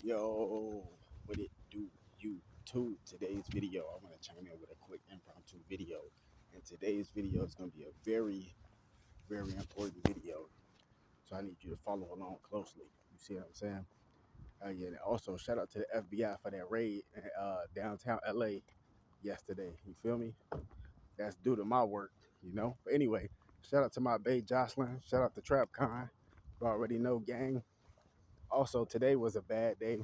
Yo, what it do, YouTube? Today's video, I want to chime in with a quick impromptu video. And today's video is going to be a very, very important video. So I need you to follow along closely. You see what I'm saying? Yeah, and also, shout out to the FBI for that raid in downtown LA yesterday. You feel me? That's due to my work, you know? But anyway, shout out to my bae Jocelyn. Shout out to TrapCon. You already know, gang. Also, today was a bad day.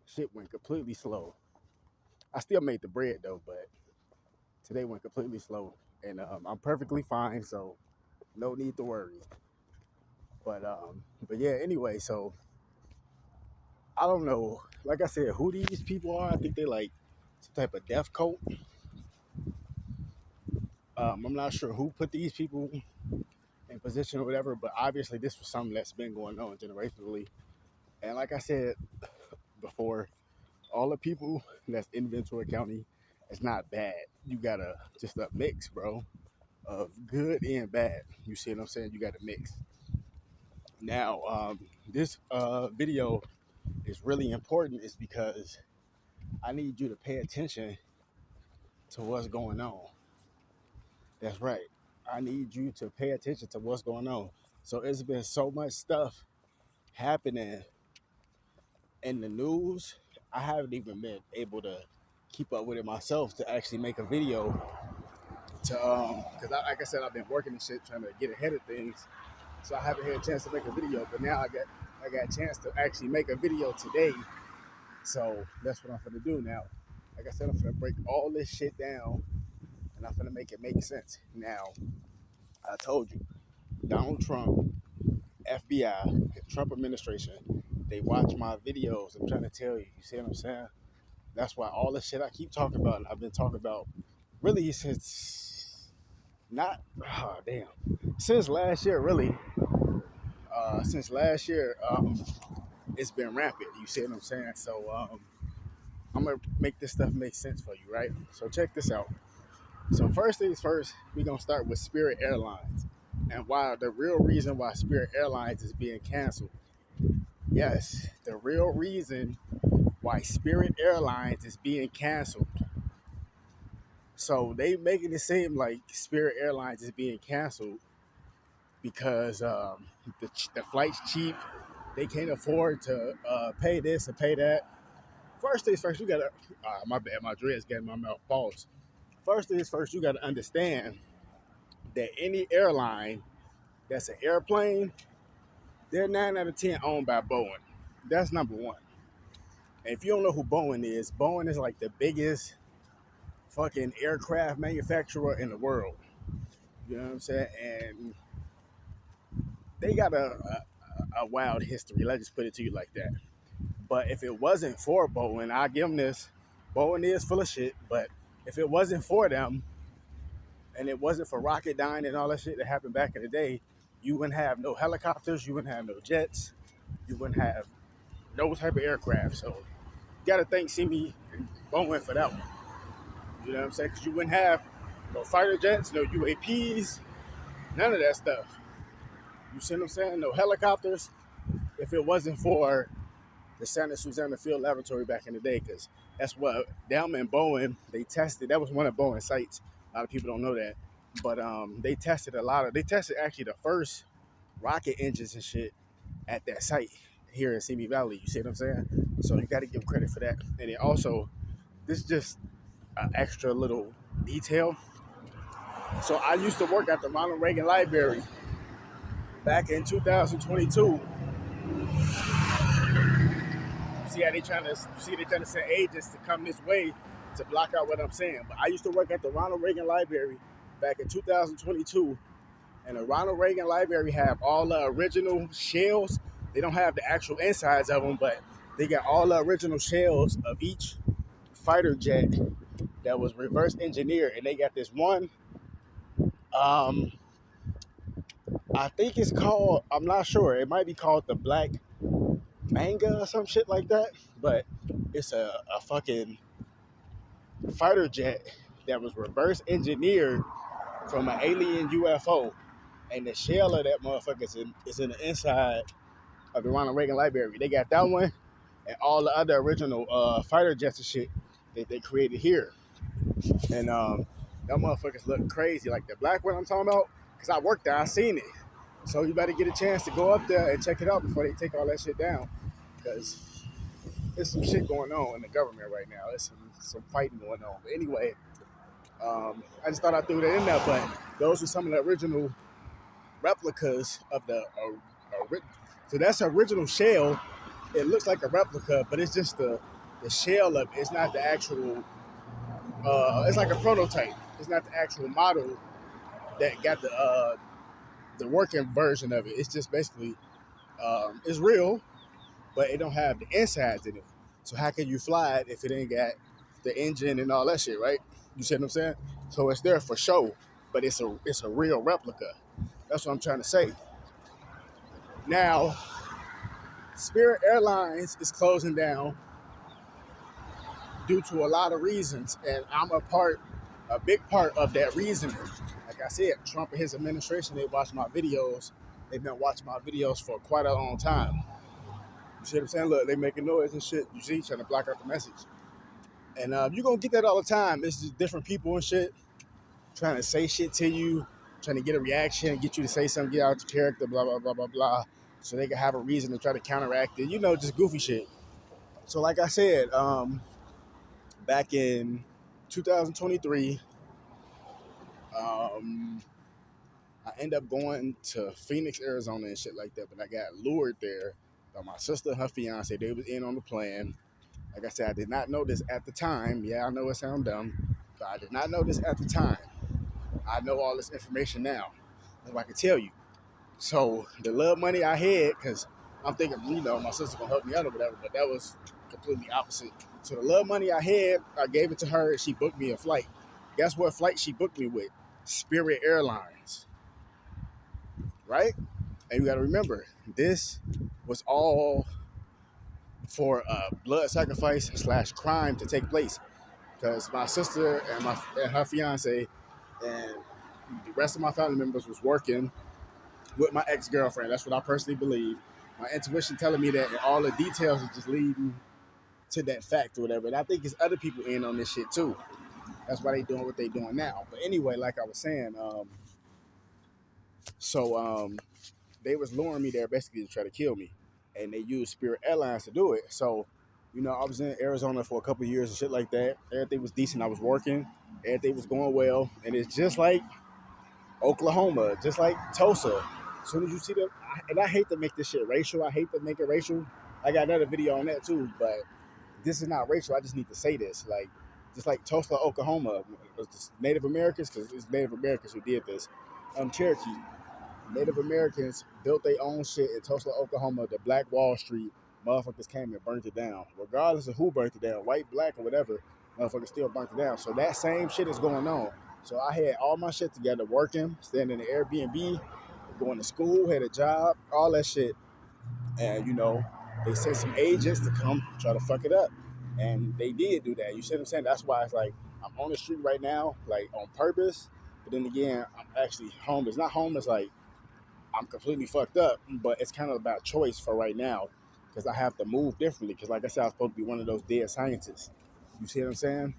Shit went completely slow. I still made the bread though, but today went completely slow, and I'm perfectly fine, so no need to worry. But yeah. Anyway, so I don't know. Like I said, who these people are? I think they like some type of death cult. I'm not sure who put these people in position or whatever, but obviously this was something that's been going on generationally. And like I said before, all the people that's in Ventura County, it's not bad. You gotta just a mix, bro, of good and bad. You see what I'm saying? You got to mix. Now, this video is really important is because I need you to pay attention to what's going on. That's right. I need you to pay attention to what's going on. So it's been so much stuff happening in the news. I haven't even been able to keep up with it myself to actually make a video to because like I said, I've been working and shit trying to get ahead of things. So I haven't had a chance to make a video, but now I got a chance to actually make a video today. So that's what I'm gonna do now. Like I said, I'm gonna break all this shit down and I'm gonna make it make sense. Now, I told you, Donald Trump, FBI, Trump administration, they watch my videos. I'm trying to tell you, you see what I'm saying? That's why all the shit I keep talking about, and I've been talking about really since since last year, really. Since last year, it's been rampant. You see what I'm saying? So I'm gonna make this stuff make sense for you, right? So check this out. So first things first, we're gonna start with Spirit Airlines and why the real reason why Spirit Airlines is being canceled. Yes, the real reason why Spirit Airlines is being canceled. So they making it seem like Spirit Airlines is being canceled because the flight's cheap. They can't afford to pay this and pay that. First things first, you gotta. My bad, my dread's getting my mouth. Pause. First things first, you gotta understand that any airline that's an airplane, they're 9 out of 10 owned by Boeing. That's number one. And if you don't know who Boeing is like the biggest fucking aircraft manufacturer in the world. You know what I'm saying? And they got a wild history. Let's just put it to you like that. But if it wasn't for Boeing, I give them this. Boeing is full of shit, but if it wasn't for them, and it wasn't for Rocketdyne and all that shit that happened back in the day, you wouldn't have no helicopters, you wouldn't have no jets, you wouldn't have no type of aircraft. So you gotta thank Simi and Boeing for that one. You know what I'm saying? Because you wouldn't have no fighter jets, no UAPs, none of that stuff. You see what I'm saying? No helicopters. If it wasn't for the Santa Susana Field Laboratory back in the day, because that's what them and Boeing, they tested. That was one of Boeing's sites. A lot of people don't know that. But they tested actually the first rocket engines and shit at that site here in Simi Valley. You see what I'm saying? So you got to give credit for that. And then also, this is just an extra little detail. So I used to work at the Ronald Reagan Library back in 2022. See how they trying to send agents to come this way to block out what I'm saying. But I used to work at the Ronald Reagan Library back in 2022, and the Ronald Reagan Library have all the original shells. They don't have the actual insides of them, but they got all the original shells of each fighter jet that was reverse engineered, and they got this one. I think it's called. I'm not sure. It might be called the Black Manga or some shit like that, but it's a fucking fighter jet that was reverse engineered from an alien UFO, and the shell of that motherfucker is in the inside of the Ronald Reagan Library. They got that one, and all the other original fighter jets and shit that they created here. And them motherfuckers look crazy. Like the black one I'm talking about, because I worked there, I seen it. So you better get a chance to go up there and check it out before they take all that shit down. Because there's some shit going on in the government right now. There's some fighting going on. But anyway, I just thought I threw that in there. But those were some of the original replicas of the. So that's the original shell. It looks like a replica, but it's just the shell of it. It's not the actual. It's like a prototype. It's not the actual model that got the working version of it. It's just basically it's real, but it don't have the insides in it. So how can you fly it if it ain't got the engine and all that shit, right? You see what I'm saying? So it's there for show, but it's a real replica. That's what I'm trying to say. Now, Spirit Airlines is closing down due to a lot of reasons, and I'm a big part of that reasoning. Like I said, Trump and his administration, they watch my videos. They've been watching my videos for quite a long time. You see what I'm saying? Look, they making noise and shit. You see, trying to block out the message. And you're going to get that all the time. It's just different people and shit trying to say shit to you, trying to get a reaction, get you to say something, get out your character, blah, blah, blah, blah, blah, so they can have a reason to try to counteract it. You know, just goofy shit. So like I said, back in 2023, I ended up going to Phoenix, Arizona and shit like that, but I got lured there by my sister and her fiance. They was in on the plan. Like I said, I did not know this at the time. Yeah, I know it sounds dumb, but I did not know this at the time. I know all this information now. If I can tell you. So the little money I had, because I'm thinking, you know, my sister gonna help me out or whatever, but that was completely opposite. So the little money I had, I gave it to her and she booked me a flight. Guess what flight she booked me with? Spirit Airlines. Right? And you gotta remember, this was all for blood sacrifice / crime to take place. Because my sister and her fiance and the rest of my family members was working with my ex-girlfriend. That's what I personally believe. My intuition telling me that, and all the details are just leading to that fact or whatever. And I think it's other people in on this shit too. That's why they doing what they doing now. But anyway, like I was saying, they was luring me there basically to try to kill me, and they used Spirit Airlines to do it. So, you know, I was in Arizona for a couple of years and shit like that. Everything was decent. I was working. Everything was going well, and it's just like Oklahoma, just like Tulsa. As soon as you see them, and I hate to make this shit racial. I hate to make it racial. I got another video on that too, but this is not racial. I just need to say this. Like, just like Tulsa, Oklahoma, was Native Americans, because it's Native Americans who did this. Cherokee. Native Americans built their own shit in Tulsa, Oklahoma, the Black Wall Street. Motherfuckers came and burnt it down. Regardless of who burnt it down, white, black, or whatever, motherfuckers still burnt it down. So that same shit is going on. So I had all my shit together, working, staying in the Airbnb, going to school, had a job, all that shit. And, you know, they sent some agents to come try to fuck it up. And they did do that. You see what I'm saying? That's why it's like I'm on the street right now, like on purpose. But then again, I'm actually homeless. Not homeless, like I'm completely fucked up, but it's kind of about choice for right now because I have to move differently. Because, like I said, I was supposed to be one of those dead scientists. You see what I'm saying?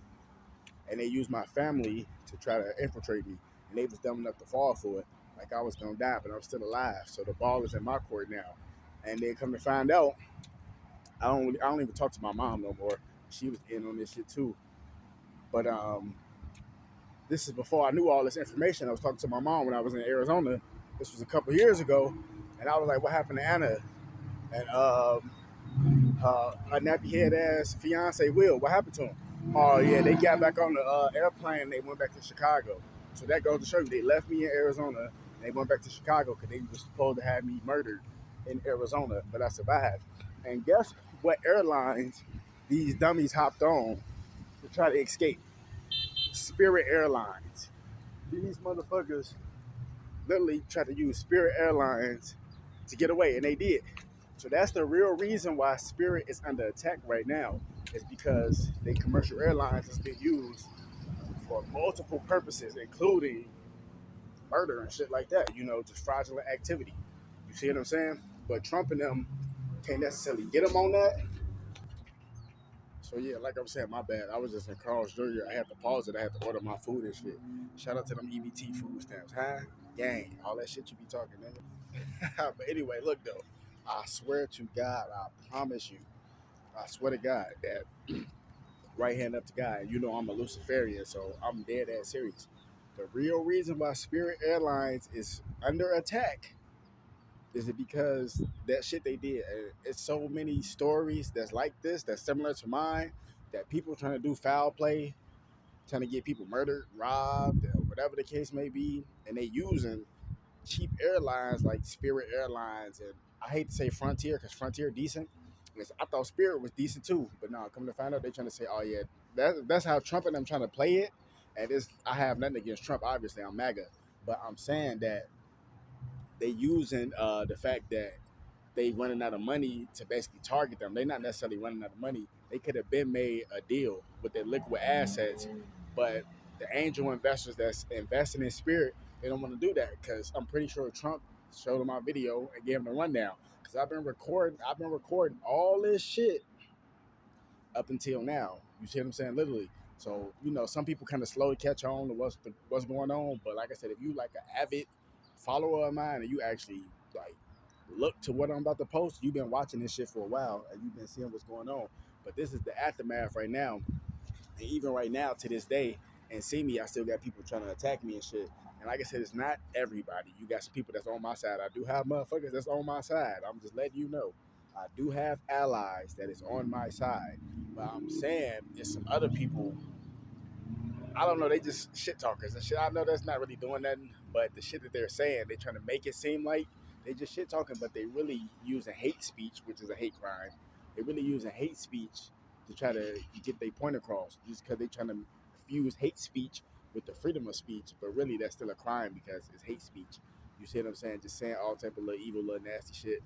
And they used my family to try to infiltrate me, and they was dumb enough to fall for it. Like I was gonna die, but I'm still alive. So the ball is in my court now. And they come to find out, I don't even talk to my mom no more. She was in on this shit too. But this is before I knew all this information. I was talking to my mom when I was in Arizona. This was a couple years ago, and I was like, "What happened to Anna?" And her nappy head ass fiance Will, what happened to him? Oh yeah, they got back on the airplane. And they went back to Chicago. So that goes to show you, they left me in Arizona. And they went back to Chicago because they were supposed to have me murdered in Arizona, but I survived. And guess what airlines these dummies hopped on to try to escape? Spirit Airlines. These motherfuckers literally tried to use Spirit Airlines to get away, and they did. So that's the real reason why Spirit is under attack right now, is because the commercial airlines has been used for multiple purposes, including murder and shit like that, you know, just fraudulent activity. You see what I'm saying? But Trump and them can't necessarily get them on that, So yeah, like I was saying, my bad. I was just in Carl's Jr. I had to pause it. I had to order my food and shit. Shout out to them EBT food stamps, huh? Gang, all that shit you be talking, nigga. But anyway, look though, I swear to God, I promise you, I swear to God that right hand up to God. You know I'm a Luciferian, so I'm dead ass serious. The real reason why Spirit Airlines is under attack is it because that shit they did. It's so many stories that's like this, that's similar to mine, that people trying to do foul play, trying to get people murdered, robbed, or whatever the case may be, and they using cheap airlines like Spirit Airlines, and I hate to say Frontier because Frontier decent. I thought Spirit was decent too, but now come to find out they trying to say, oh yeah, that's how Trump and them trying to play it. And this, I have nothing against Trump, obviously I'm MAGA, but I'm saying that they using the fact that they running out of money to basically target them. They're not necessarily running out of money. They could have been made a deal with their liquid assets, but the angel investors that's investing in Spirit, they don't want to do that because I'm pretty sure Trump showed them my video and gave them the rundown. Because I've been recording all this shit up until now. You see what I'm saying? Literally. So some people kind of slowly catch on to what's going on. But like I said, if you like an avid follower of mine and you actually like look to what I'm about to post, you've been watching this shit for a while and you've been seeing what's going on. But this is the aftermath right now. And even right now, to this day, and see me, I still got people trying to attack me and shit. And like I said, it's not everybody. You got some people that's on my side. I do have motherfuckers that's on my side. I'm just letting you know. I do have allies that is on my side. But I'm saying there's some other people, I don't know, they just shit talkers and shit. I know that's not really doing nothing, but the shit that they're saying, they trying to make it seem like they just shit talking, but they really using hate speech, which is a hate crime. They really using hate speech to try to get their point across, just because they trying to fuse hate speech with the freedom of speech, but really that's still a crime because it's hate speech. You see what I'm saying? Just saying all type of little evil, little nasty shit.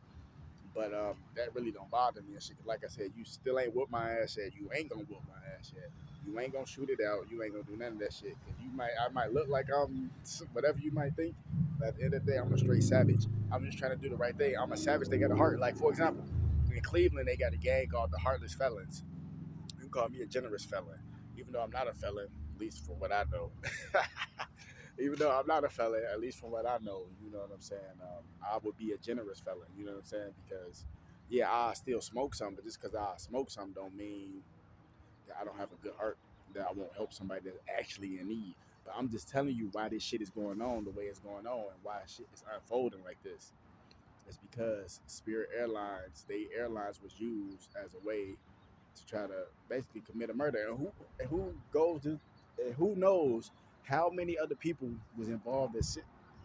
But that really don't bother me and shit. Like I said, you still ain't whoop my ass yet. You ain't gonna whoop my ass yet. You ain't gonna shoot it out. You ain't gonna do none of that shit. Cause I might look like I'm whatever you might think. But at the end of the day, I'm a straight savage. I'm just trying to do the right thing. I'm a savage. They got a heart. Like for example, in Cleveland, they got a gang called the Heartless Felons. You can call me a generous felon, even though I'm not a felon, at least from what I know. Even though I'm not a felon, at least from what I know, you know what I'm saying. I would be a generous felon, you know what I'm saying? Because yeah, I still smoke some, but just because I smoke some don't mean that I don't have a good heart, that I won't help somebody that's actually in need. But I'm just telling you why this shit is going on the way it's going on and why shit is unfolding like this. It's because Spirit Airlines, airlines was used as a way to try to basically commit a murder. And who knows how many other people was involved in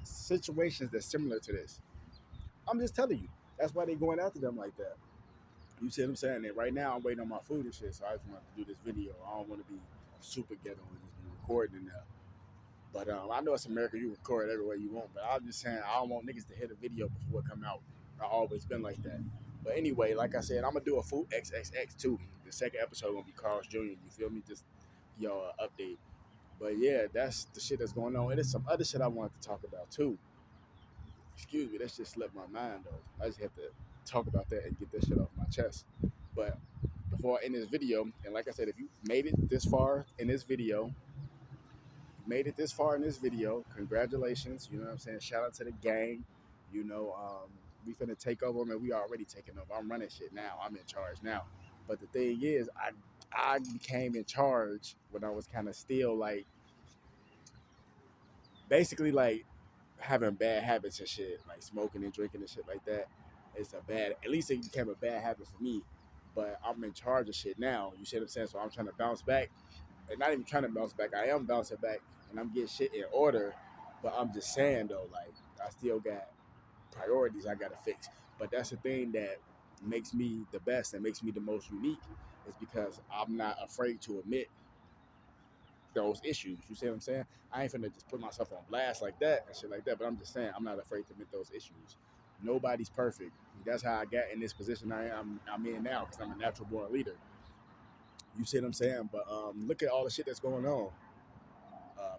situations that's similar to this. I'm just telling you. That's why they going after them like that. You see what I'm saying? And right now I'm waiting on my food and shit, so I just want to do this video. I don't want to be super ghetto and just be recording there. But I know it's America, you record everywhere you want, but I'm just saying I don't want niggas to hit a video before it come out. I always been like that. But anyway, like I said, I'm gonna do a full XXX too. The second episode gonna be Carl's Jr. You feel me? Just y'all update. But yeah, that's the shit that's going on. And there's some other shit I wanted to talk about too. Excuse me, that shit slipped my mind though. I just have to talk about that and get that shit off my chest. But before I end this video, and like I said, if you made it this far in this video, congratulations. You know what I'm saying? Shout out to the gang. We finna take over them and we already taking over. I'm running shit now. I'm in charge now. But the thing is, I became in charge when I was kind of still like basically like having bad habits and shit, like smoking and drinking and shit like that. It's a bad, at least it became a bad habit for me. But I'm in charge of shit now. You see what I'm saying? So I'm trying to bounce back. And not even trying to bounce back. I am bouncing back and I'm getting shit in order. But I'm just saying though, like I still got priorities I gotta fix. But that's the thing that makes me the best and makes me the most unique is because I'm not afraid to admit those issues. You see what I'm saying? I ain't finna just put myself on blast like that and shit like that. But I'm just saying I'm not afraid to admit those issues. Nobody's perfect. That's how I got in this position I'm in now because I'm a natural born leader. You see what I'm saying? But look at all the shit that's going on.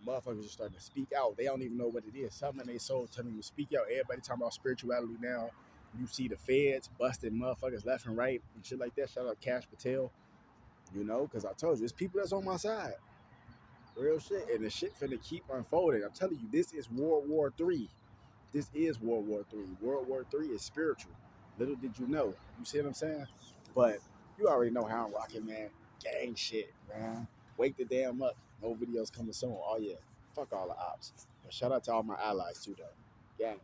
Motherfuckers are starting to speak out. They don't even know what it is. Something in their soul telling them to speak out. Everybody talking about spirituality now. You see the feds busting motherfuckers left and right and shit like that. Shout out Cash Patel. You know, because I told you, it's people that's on my side. Real shit. And the shit finna keep unfolding. I'm telling you, this is World War III. This is World War III. World War III is spiritual. Little did you know. You see what I'm saying? But you already know how I'm rocking, man. Gang shit, man. Wake the damn up. No videos coming soon. Oh, yeah. Fuck all the ops. But shout out to all my allies, too, though. Gang.